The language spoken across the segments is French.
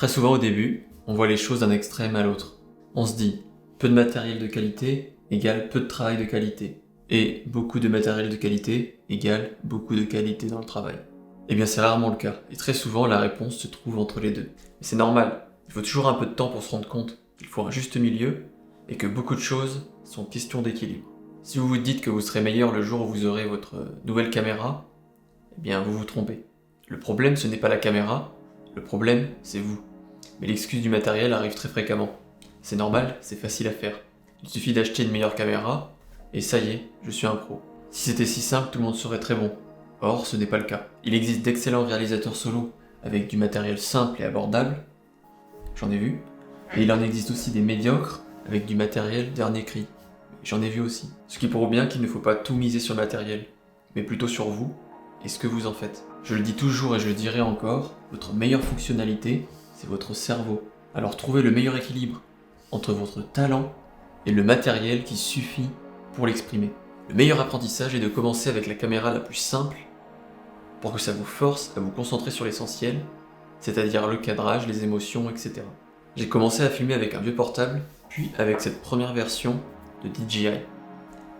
Très souvent au début, on voit les choses d'un extrême à l'autre. On se dit, peu de matériel de qualité égale peu de travail de qualité. Et beaucoup de matériel de qualité égale beaucoup de qualité dans le travail. Eh bien c'est rarement le cas, et très souvent la réponse se trouve entre les deux. Et c'est normal, il faut toujours un peu de temps pour se rendre compte qu'il faut un juste milieu, et que beaucoup de choses sont question d'équilibre. Si vous vous dites que vous serez meilleur le jour où vous aurez votre nouvelle caméra, eh bien vous vous trompez. Le problème ce n'est pas la caméra, le problème c'est vous. Mais l'excuse du matériel arrive très fréquemment. C'est normal, c'est facile à faire. Il suffit d'acheter une meilleure caméra, et ça y est, je suis un pro. Si c'était si simple, tout le monde serait très bon. Or, ce n'est pas le cas. Il existe d'excellents réalisateurs solo avec du matériel simple et abordable, j'en ai vu, et il en existe aussi des médiocres avec du matériel dernier cri, j'en ai vu aussi. Ce qui prouve bien qu'il ne faut pas tout miser sur le matériel, mais plutôt sur vous et ce que vous en faites. Je le dis toujours et je le dirai encore, votre meilleure fonctionnalité, c'est votre cerveau. Alors trouvez le meilleur équilibre entre votre talent et le matériel qui suffit pour l'exprimer. Le meilleur apprentissage est de commencer avec la caméra la plus simple pour que ça vous force à vous concentrer sur l'essentiel, c'est-à-dire le cadrage, les émotions, etc. J'ai commencé à filmer avec un vieux portable, puis avec cette première version de DJI.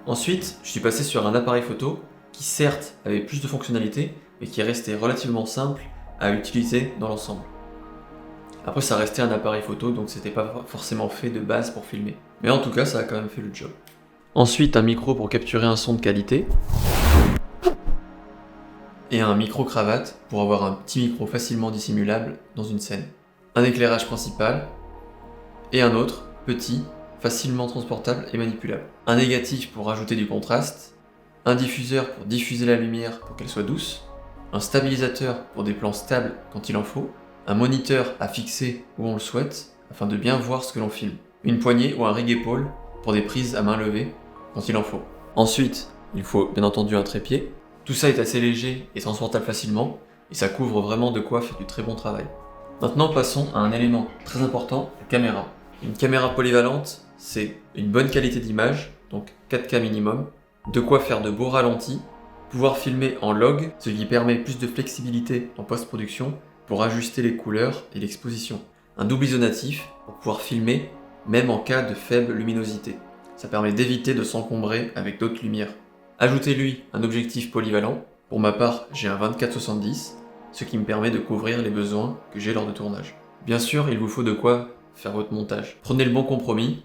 Ensuite, je suis passé sur un appareil photo qui certes avait plus de fonctionnalités, mais qui restait relativement simple à utiliser dans l'ensemble. Après ça restait un appareil photo, donc c'était pas forcément fait de base pour filmer. Mais en tout cas, ça a quand même fait le job. Ensuite, un micro pour capturer un son de qualité. Et un micro-cravate pour avoir un petit micro facilement dissimulable dans une scène. Un éclairage principal et un autre, petit, facilement transportable et manipulable. Un négatif pour ajouter du contraste, un diffuseur pour diffuser la lumière pour qu'elle soit douce, un stabilisateur pour des plans stables quand il en faut, un moniteur à fixer où on le souhaite afin de bien voir ce que l'on filme, une poignée ou un rig-épaule pour des prises à main levée quand il en faut. Ensuite, il faut bien entendu un trépied. Tout ça est assez léger et transportable facilement, et ça couvre vraiment de quoi faire du très bon travail. Maintenant passons à un élément très important, la caméra. Une caméra polyvalente, c'est une bonne qualité d'image, donc 4K minimum, de quoi faire de beaux ralentis, pouvoir filmer en log, ce qui permet plus de flexibilité en post-production pour ajuster les couleurs et l'exposition. Un double isonatif pour pouvoir filmer même en cas de faible luminosité. Ça permet d'éviter de s'encombrer avec d'autres lumières. Ajoutez-lui un objectif polyvalent. Pour ma part, j'ai un 24-70, ce qui me permet de couvrir les besoins que j'ai lors de tournage. Bien sûr, il vous faut de quoi faire votre montage. Prenez le bon compromis.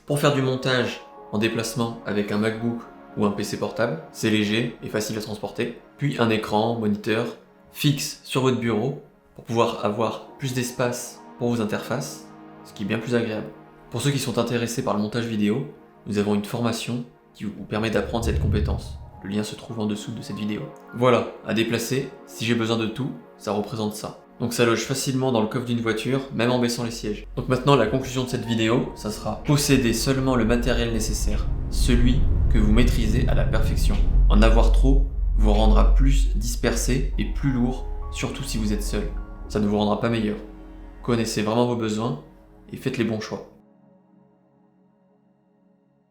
Pour faire du montage en déplacement avec un MacBook ou un PC portable, c'est léger et facile à transporter. Puis un écran, moniteur, fixe sur votre bureau pour pouvoir avoir plus d'espace pour vos interfaces, ce qui est bien plus agréable. Pour ceux qui sont intéressés par le montage vidéo, nous avons une formation qui vous permet d'apprendre cette compétence. Le lien se trouve en dessous de cette vidéo. Voilà, à déplacer, si j'ai besoin de tout, ça représente ça. Donc ça loge facilement dans le coffre d'une voiture, même en baissant les sièges. Donc maintenant, la conclusion de cette vidéo, ça sera posséder seulement le matériel nécessaire, celui que vous maîtrisez à la perfection. En avoir trop vous rendra plus dispersé et plus lourd, surtout si vous êtes seul. Ça ne vous rendra pas meilleur. Connaissez vraiment vos besoins et faites les bons choix.